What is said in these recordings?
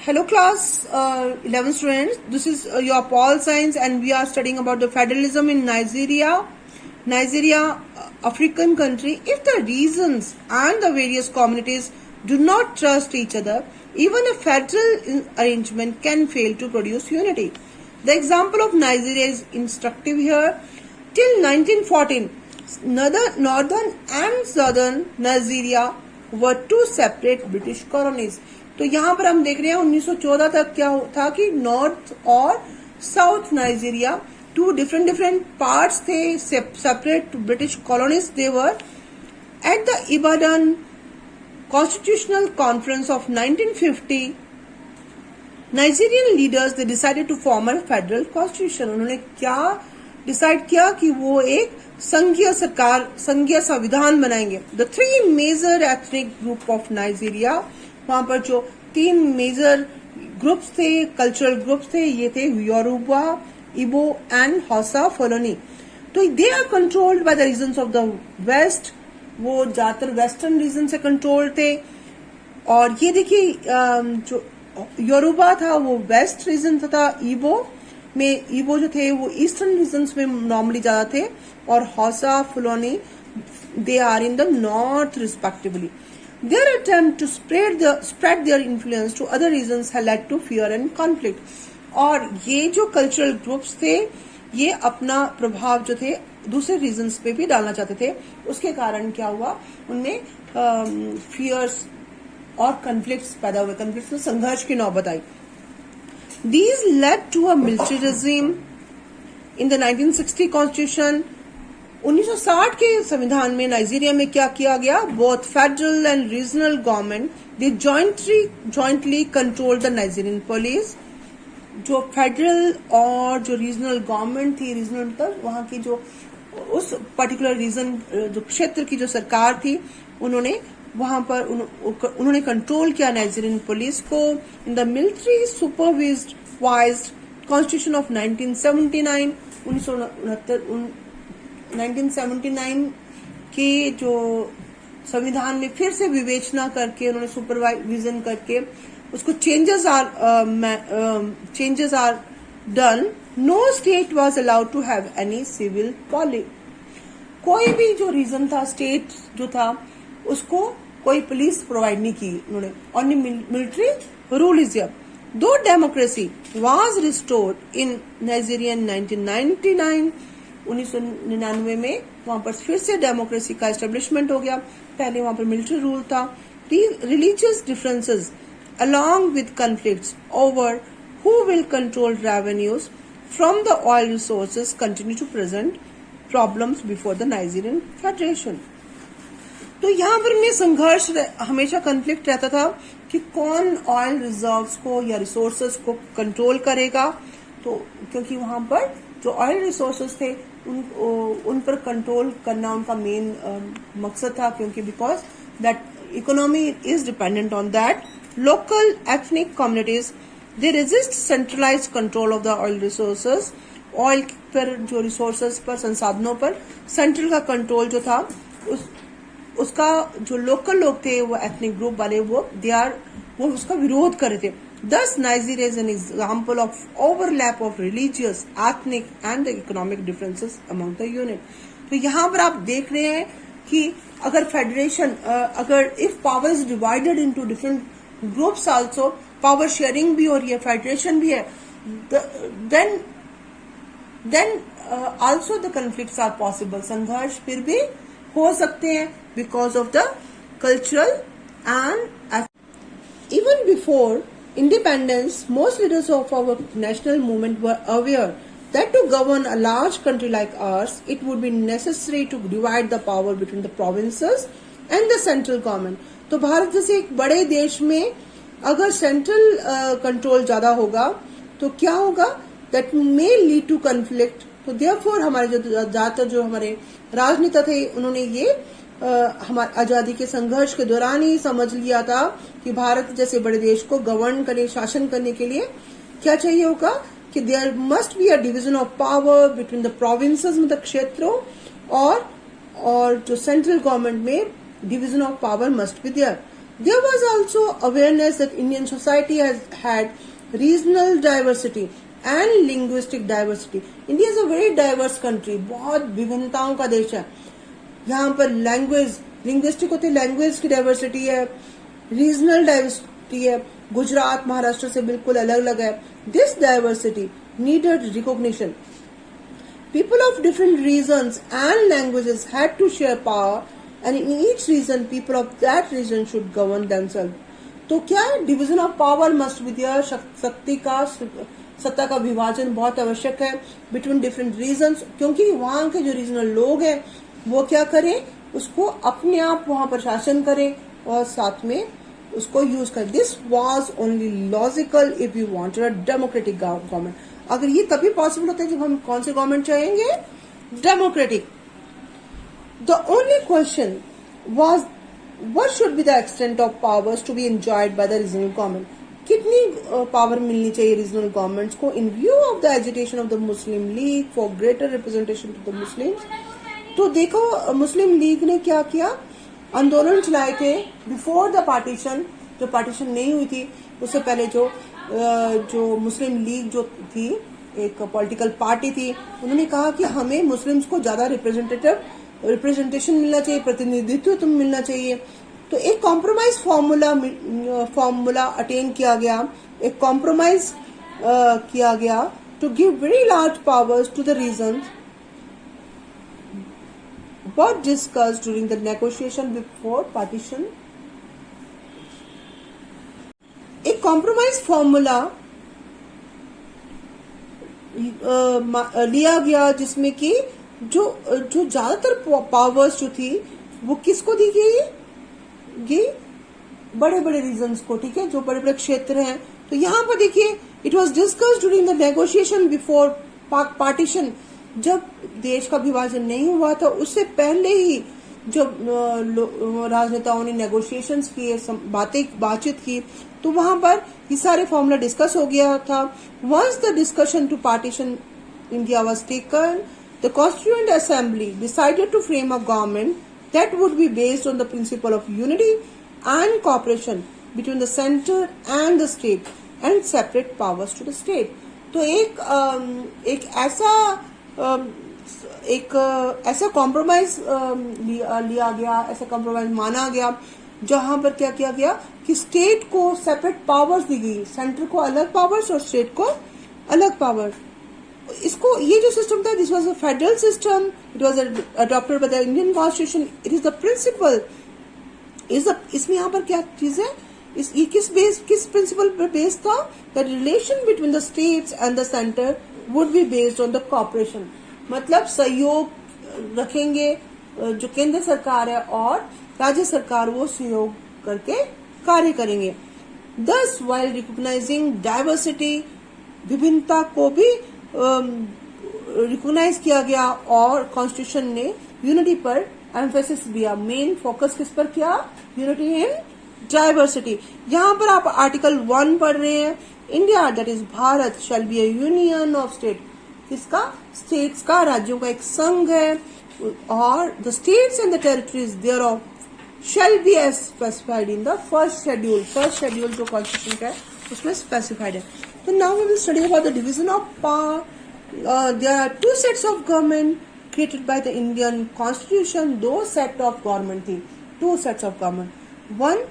Hello class 11 students, this is your Paul Science and we are studying about the federalism in Nigeria, African country. If the regions and the various communities do not trust each other, even a federal arrangement can fail to produce unity. The example of Nigeria is instructive here. Till 1914, northern and southern Nigeria were two separate British colonies. तो यहाँ पर हम देख रहे हैं 1914 तक क्या था कि नॉर्थ और south Nigeria two different parts थे, separate British colonies they were. At the Ibadan constitutional conference of 1950 Nigerian leaders they decided to form a federal constitution. उन्होंने क्या डिसाइड किया कि वो एक संघीय संविधान बनाएंगे. The three major ethnic group of Nigeria, वहां पर जो तीन मेजर ग्रुप्स थे, कल्चरल ग्रुप्स थे, ये थे Yoruba, Ibo and Hausa Fulani. तो they are controlled by the regions of the west. वो ज्यादातर वेस्टर्न रीजन से कंट्रोल थे. और ये देखिए जो योरुबा था वो वेस्ट रीजन था. इबो जो थे वो ईस्टर्न रीजन्स में नॉर्मली ज्यादा थे. और Hausa Fulani they are in the north respectively. Their attempt to spread their influence to other regions had led to fear and conflict. और ये जो कल्चरल ग्रुप्स थे ये अपना प्रभाव जो थे दूसरे रीजन्स पे भी डालना चाहते थे. उसके कारण क्या हुआ, उनमें फियर्स और कन्फ्लिक्ट्स पैदा हुए. कन्फ्लिक्ट्स में संघर्ष की नौबत आई. These led to a military regime in the 1960 constitution. 1960 के संविधान में नाइजीरिया में क्या किया गया, both federal and regional government they jointly control the Nigerian police. जो फेडरल और जो रीजनल गवर्नमेंट थी, रीजनल मतलब वहां की जो उस पर्टिकुलर रीजन जो क्षेत्र की जो सरकार थी, उन्होंने वहां पर उन्होंने कंट्रोल किया नाइजीरियन पुलिस को. In the military supervised constitution of 1979 1979 के जो संविधान में फिर से विवेचना करके उन्होंने सुपरवाइजन करके उसको changes are done. No state was allowed to have any civil police. कोई भी जो रीजन था, स्टेट जो था, उसको कोई पुलिस प्रोवाइड नहीं की उन्होंने. Only military rule is here. Though democracy was restored in Nigeria 1999 में वहां पर फिर से डेमोक्रेसी का एस्टेब्लिशमेंट हो गया. पहले वहां पर मिलिट्री रूल था. Religious differences along with conflicts over who will control revenues from the oil resources continue to present problems before the Nigerian Federation. तो यहाँ पर में संघर्ष हमेशा कन्फ्लिक्ट रहता था कि कौन ऑयल रिजर्व्स को या रिसोर्सेज को कंट्रोल करेगा. तो क्योंकि वहां पर जो ऑयल रिसोर्सेज थे उन पर कंट्रोल करना उनका मेन मकसद था. क्योंकि because that economy is dependent on that. Local ethnic communities they resist centralized control of the oil resources. Oil पर जो रिसोर्सेज पर, संसाधनों पर सेंट्रल का कंट्रोल जो था उसका जो लोकल लोग थे, वो एथनिक ग्रुप वाले, वो उसका विरोध कर रहे थे. Thus Nigeria is an example of overlap of religious, ethnic and the economic differences among the unit. तो यहाँ पर आप देख रहे हैं कि अगर federation if power is divided into different groups also, power sharing भी हो रही है, फेडरेशन भी है, then also the conflicts are possible. संघर्ष फिर भी हो सकते हैं because of the cultural and. Even before independence, most leaders of our national movement were aware that to govern a large country like ours, it would be necessary to divide the power between the provinces and the central government. तो भारत जैसे एक बड़े देश में अगर central control ज्यादा होगा तो क्या होगा, that may lead to conflict. तो therefore हमारे जो ज्यादातर जो हमारे राजनेता थे उन्होंने ये हमारे आजादी के संघर्ष के दौरान ही समझ लिया था कि भारत जैसे बड़े देश को गवर्न करने, शासन करने के लिए क्या चाहिए होगा कि there must be a division of power between the provinces, मतलब क्षेत्रों, और जो सेंट्रल गवर्नमेंट में division of power must be there. There was also awareness that Indian society has had regional diversity and linguistic diversity. India is a very diverse country, बहुत विभिन्नताओं का देश है. यहाँ पर लैंग्वेज, लिंग्विस्टिक होते लैंग्वेज की डाइवर्सिटी है, रीजनल डाइवर्सिटी है. गुजरात महाराष्ट्र से बिल्कुल अलग अलग है. This diversity needed recognition. People of different regions and languages had to share power, and in each region, people of that region should govern themselves. तो क्या division of power must be there. शक्ति का, सत्ता का विभाजन बहुत आवश्यक है बिटवीन डिफरेंट रीजन्स, क्योंकि वहाँ के जो रीजनल लोग हैं वो क्या करें, उसको अपने आप वहाँ पर शासन करें और साथ में उसको यूज करें. This was only logical if you wanted a democratic government. अगर ये तभी पॉसिबल होता है जब हम कौन से गवर्नमेंट चाहेंगे, democratic. The only question was what should be the extent of powers to be enjoyed by the regional government. कितनी पावर मिलनी चाहिए रीजनल गवर्नमेंट्स को in view of the agitation of the Muslim League for greater representation to the Muslims. तो देखो मुस्लिम league ने क्या किया, आंदोलन चलाए थे बिफोर द पार्टीशन. जो पार्टीशन नहीं हुई थी उससे पहले जो मुस्लिम लीग जो थी, एक पॉलिटिकल पार्टी थी, उन्होंने कहा कि हमें मुस्लिम्स को ज्यादा रिप्रेजेंटेशन मिलना चाहिए, प्रतिनिधित्व तो मिलना चाहिए. तो एक कॉम्प्रोमाइज फॉर्मूला अटेन किया गया, एक कॉम्प्रोमाइज किया गया to give very large powers to the regions but discussed during the negotiation before partition. एक कॉम्प्रोमाइज फॉर्मूला लिया गया जिसमें कि जो ज्यादातर पावर्स जो थी वो किसको दी गई, बड़े बड़े रीजन्स को. ठीक है, जो बड़े बड़े क्षेत्र हैं. तो यहाँ पर देखिए, it was discussed during the negotiation before partition. जब देश का विभाजन नहीं हुआ था उससे पहले ही जब राजनेताओं ने नेगोशिएशंस किए, बातचीत की, तो वहां पर ये सारे फॉर्मूला डिस्कस हो गया था. Once the discussion to partition India was taken, the Constituent Assembly decided to frame a government that would be based on the principle of unity and cooperation between the center and the state and separate powers to the state. तो एक ऐसा compromise लिया गया, ऐसा compromise माना गया जहां पर क्या किया गया कि स्टेट को सेपरेट पावर्स दी गई, सेंटर को अलग पावर्स और स्टेट को अलग पावर. इसको ये जो सिस्टम था, this was a federal system, it was adopted by the Indian constitution. It is the principle, इसमें यहाँ पर क्या चीज है, ये किस प्रिंसिपल पर बेस्ड था, the relation between the states and the centre would be based on the cooperation. मतलब सहयोग रखेंगे जो केंद्र सरकार है और राज्य सरकार, वो सहयोग करके कार्य करेंगे. दस वाइल रिकॉग्नाइजिंग डाइवर्सिटी, विभिन्नता को भी रिकॉग्नाइज किया गया और कॉन्स्टिट्यूशन ने यूनिटी पर एम्फेसिस दिया. मेन फोकस किस पर किया, यूनिटी इन डाइवर्सिटी. यहाँ पर आप आर्टिकल 1 पढ़ रहे हैं, India that is Bharat shall be a union of state. किसका, स्टेट्स का, राज्यों का एक संघ है, और the states and the territories there of shall be as specified in the first schedule जो कॉन्स्टिट्यूशन का है उसमें स्पेसिफाइड है. So now we will study about the division of power. There are two sets of government created by the Indian Constitution. दो set of government थी, two sets of government. One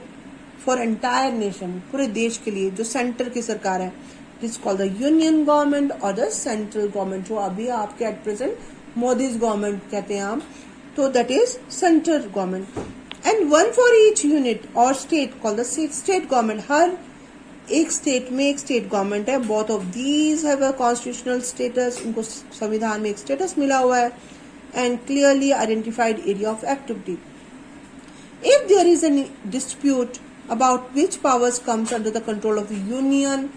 for entire nation, पूरे देश के लिए, जो centre की सरकार है, this is called the union government or the central government, जो अभी आपके at present मोदी's government कहते हैं हम, तो that is central government. And one for each unit or state called the state government. हर एक स्टेट में एक स्टेट गवर्नमेंट है. Both of these have a constitutional status, उनको संविधान में एक स्टेटस मिला हुआ है, and clearly identified area of activity. If there is an dispute about which powers comes under the control of the union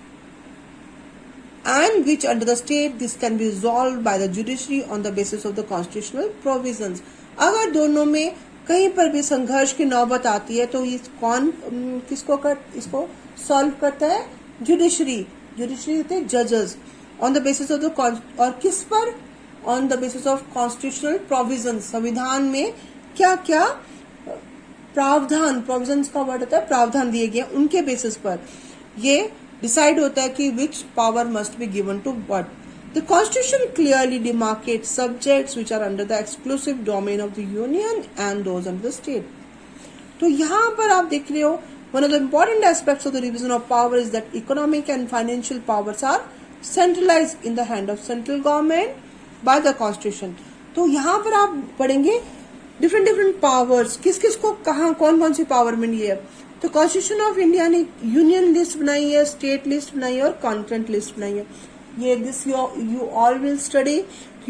and which under the state, this can be resolve by the judiciary on the basis of the constitutional provisions. अगर दोनों में कहीं पर भी संघर्ष की नौबत आती है तो ये कौन इसको सॉल्व करता है, जुडिशरी होते हैं जजेस, on the basis of the, और किस पर, on the basis of constitutional provision. संविधान में क्या क्या प्रावधान, प्रोविजंस का वर्ड होता है प्रावधान दिए गए, उनके बेसिस पर ये डिसाइड होता है कि which power must be given to what. The constitution clearly demarcate subjects which are under the exclusive domain of the union and those under the state. तो यहाँ पर आप देख रहे हो, one of the important aspects of the division of power is that economic and financial powers are centralized in the hand of central government by the constitution। तो यहाँ पर आप पढ़ेंगे डिफरेंट पावर्स, किस किस को कहाँ कौन कौन सी पावर मिली है। तो कॉन्स्टिट्यूशन ऑफ इंडिया ने यूनियन लिस्ट बनाई है, स्टेट लिस्ट बनाई है और कॉन्फ्रेंट लिस्ट बनाई है। ये this you all will study.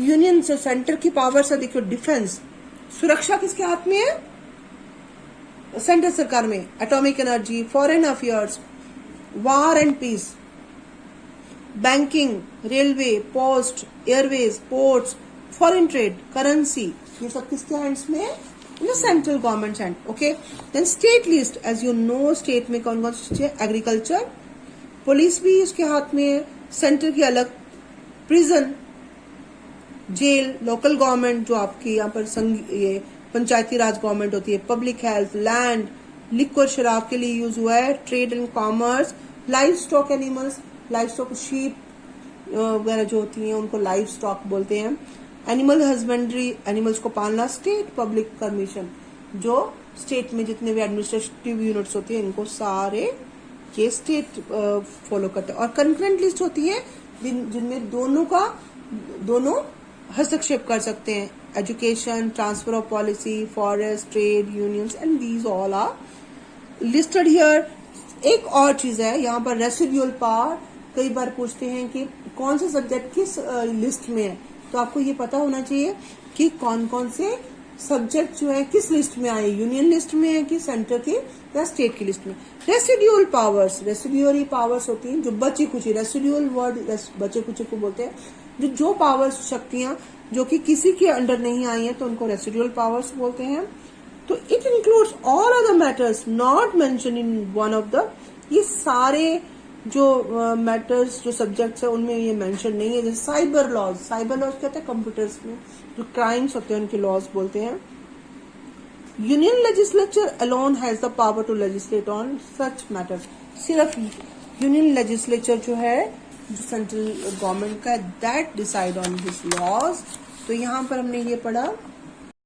Union से सेंटर की पावर्स है, देखो डिफेंस, सुरक्षा किसके हाथ में है, सेंट्रल सरकार में, atomic energy, foreign affairs, war and peace, banking, railway, post, airways, ports, foreign trade, currency, ये सब किसके हैंड्स में है, in the central government hand. Okay, then state list, as you know state में कौन कौन सी चीजें, एग्रीकल्चर, पुलिस भी उसके हाथ में है, सेंटर की अलग, प्रिजन, जेल, लोकल गवर्नमेंट जो आपकी यहाँ पर ये पंचायती राज गवर्नमेंट होती है, पब्लिक हेल्थ, लैंड, लिक्वर शराब के लिए यूज हुआ है, trade and commerce, live stock animals, live stock sheep वगैरह जो होती हैं उनको लाइव स्टॉक बोलते हैं, एनिमल हस्बेंड्री, एनिमल्स को पालना, स्टेट पब्लिक कमीशन, जो स्टेट में जितने भी एडमिनिस्ट्रेटिव यूनिट्स होती हैं इनको सारे ये स्टेट फॉलो करते हैं। और कंकरेंट लिस्ट होती है जिनमें दोनों हस्तक्षेप कर सकते हैं, education, transfer of policy, forest, trade, unions and these all are listed here. एक और चीज है यहाँ पर, रेसिडुअल पावर, कई बार पूछते हैं कि कौन सा सब्जेक्ट किस लिस्ट में है, तो आपको ये पता होना चाहिए कि कौन कौन से सब्जेक्ट जो है किस लिस्ट में आए, यूनियन लिस्ट में है कि सेंटर की या स्टेट की लिस्ट में। रेसिडुअल पावर्स, रेसिडुअरी पावर्स होती हैं जो बची कुची, रेसिडुअल वर्ड बचे कुचे को बोलते हैं, जो पावर्स, शक्तियां जो कि किसी के अंडर नहीं आई हैं तो उनको रेसिडुअल पावर्स बोलते हैं। तो it includes all other matters not mention in one of the, ये सारे जो मैटर्स जो सब्जेक्ट्स है उनमें ये मेंशन नहीं है। जैसे साइबर लॉज, साइबर लॉज कहते हैं कंप्यूटर्स में जो क्राइम्स होते हैं उनके लॉज बोलते हैं। Union legislature alone has the power to legislate on such matters, सिर्फ यूनियन लेजिस्लेचर जो है जो सेंट्रल गवर्नमेंट का, that decide on this laws. तो यहाँ पर हमने ये पढ़ा